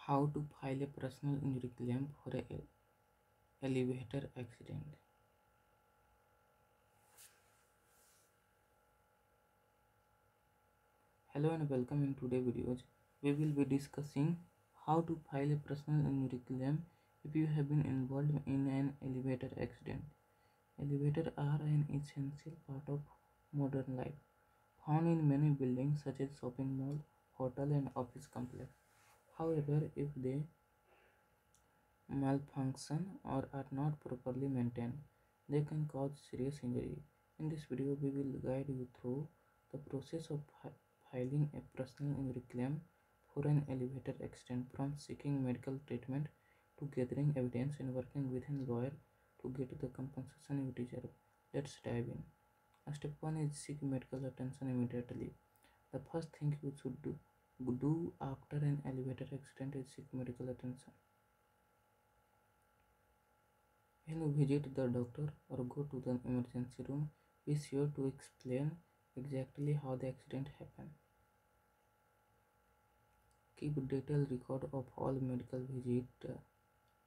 How to file a personal injury claim for a elevator accident. Hello and welcome. In today's videos we will be discussing how to file a personal injury claim if you have been involved in an elevator accident. Elevators are an essential part of modern life, found in many buildings such as shopping mall, hotel and office complex. However, if they malfunction or are not properly maintained, they can cause serious injury. In this video, we will guide you through the process of filing a personal injury claim for an elevator accident, from seeking medical treatment to gathering evidence and working with a lawyer to get the compensation you deserve. Let's dive in. Step 1 is seek medical attention immediately. The first thing you should do after an elevator accident is seek medical attention. When you visit the doctor or go to the emergency room, be sure to explain exactly how the accident happened. Keep detailed record of all medical visits,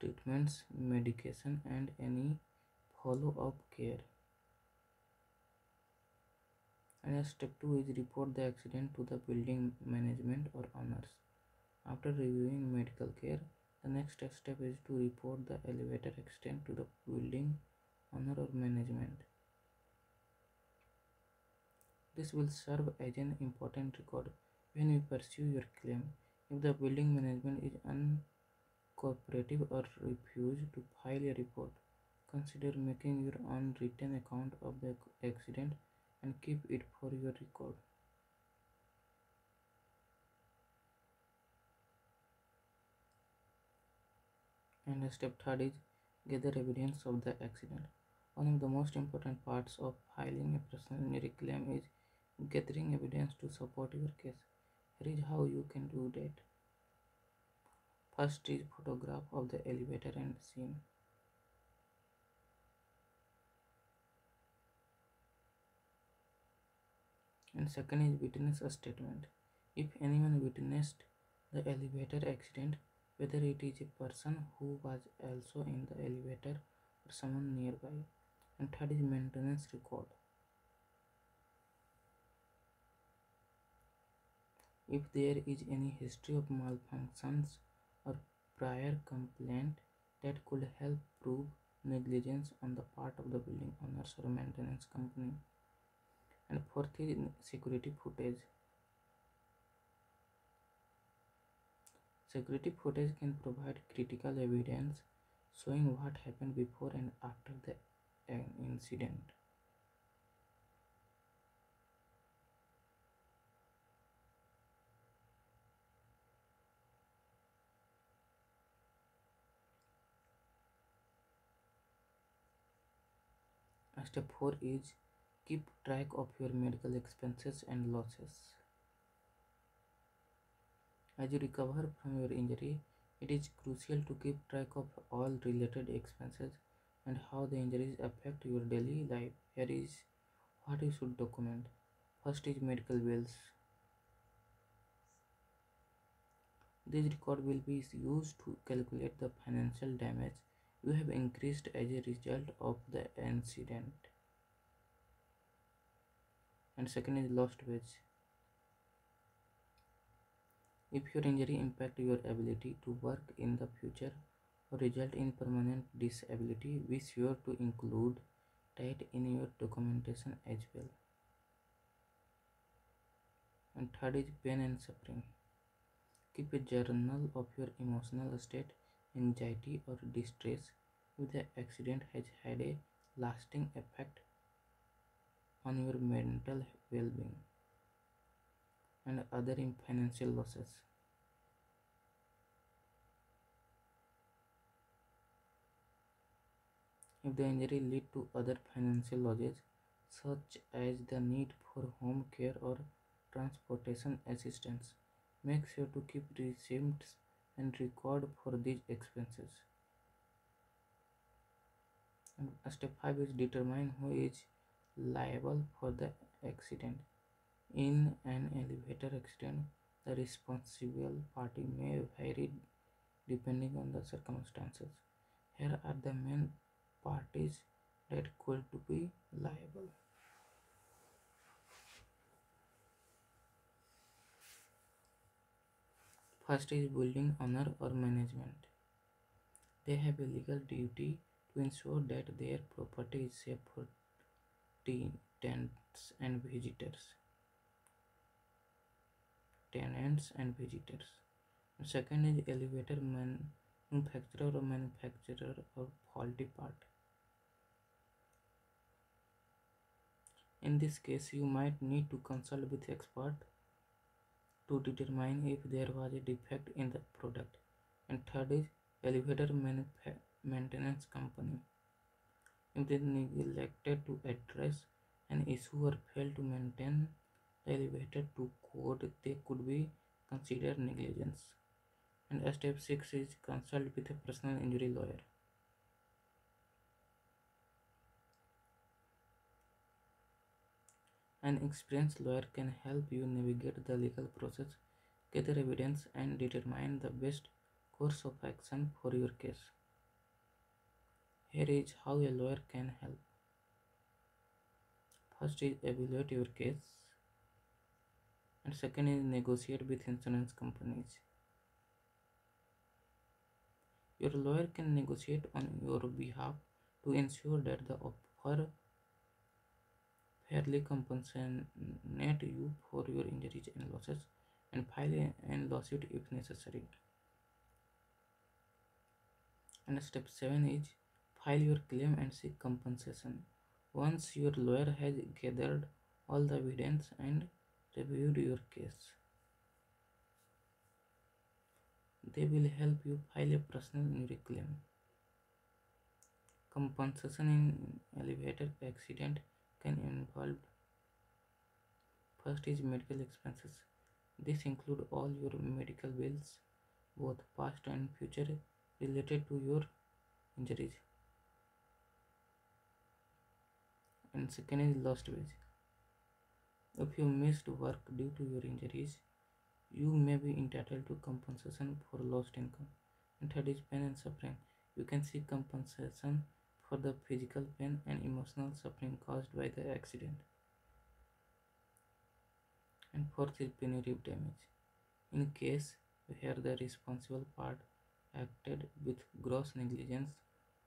treatments, medication, and any follow-up care. And step 2 is report the accident to the building management or owners. After reviewing medical care, the next step is to report the elevator accident to the building owner or management. This will serve as an important record when you pursue your claim. If the building management is uncooperative or refuse to file a report, consider making your own written account of the accident and keep it for your record. And step 3 is gather evidence of the accident. One of the most important parts of filing a personal injury claim is gathering evidence to support your case. Here is how you can do that. First is photograph of the elevator and scene. And second is witness a statement. If anyone witnessed the elevator accident, whether it is a person who was also in the elevator or someone nearby. And third is maintenance record. If there is any history of malfunctions or prior complaint that could help prove negligence on the part of the building owners or maintenance company. And fourth is security footage. Security footage can provide critical evidence showing what happened before and after the incident. Step 4 is keep track of your medical expenses and losses. As you recover from your injury, it is crucial to keep track of all related expenses and how the injuries affect your daily life. Here is what you should document. First is medical bills. This record will be used to calculate the financial damage you have increased as a result of the incident. And second is lost wage. If your injury impact your ability to work in the future or result in permanent disability, be sure to include that in your documentation as well. And third is pain and suffering. Keep a journal of your emotional state, anxiety or distress if the accident has had a lasting effect on your mental well-being. And other financial losses. If the injury lead to other financial losses, such as the need for home care or transportation assistance, make sure to keep receipts and record for these expenses. And step 5 is determine who is liable for the accident. In an elevator accident, the responsible party may vary depending on the circumstances. Here are the main parties that could be liable. First is building owner or management. They have a legal duty to ensure that their property is safe for tenants and visitors. Tenants and visitors. Second is elevator manufacturer or faulty part. In this case, you might need to consult with expert to determine if there was a defect in the product. And third is elevator maintenance company. If they neglected to address an issue or failed to maintain the elevator to code, they could be considered negligence. And step 6 is consult with a personal injury lawyer. An experienced lawyer can help you navigate the legal process, gather evidence, and determine the best course of action for your case. Here is how a lawyer can help. First is evaluate your case, and second is negotiate with insurance companies. Your lawyer can negotiate on your behalf to ensure that the offer fairly compensate you for your injuries and losses, and file a lawsuit if necessary. And step 7 is file your claim and seek compensation. Once your lawyer has gathered all the evidence and reviewed your case, they will help you file a personal injury claim. Compensation in elevator accident can involve: first is medical expenses. This include all your medical bills, both past and future, related to your injuries. And second is lost wage. If you missed work due to your injuries, you may be entitled to compensation for lost income. And third is pain and suffering. You can seek compensation for the physical pain and emotional suffering caused by the accident. And fourth is punitive damage. In case where the responsible part acted with gross negligence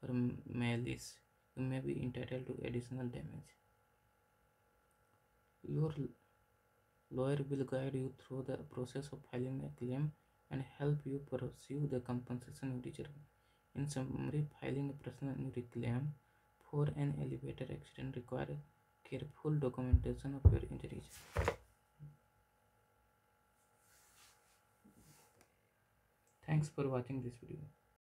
or malice, you may be entitled to additional damage. Your lawyer will guide you through the process of filing a claim and help you pursue the compensation you deserve. In summary, filing a personal injury claim for an elevator accident requires careful documentation of your injuries. Thanks for watching this video.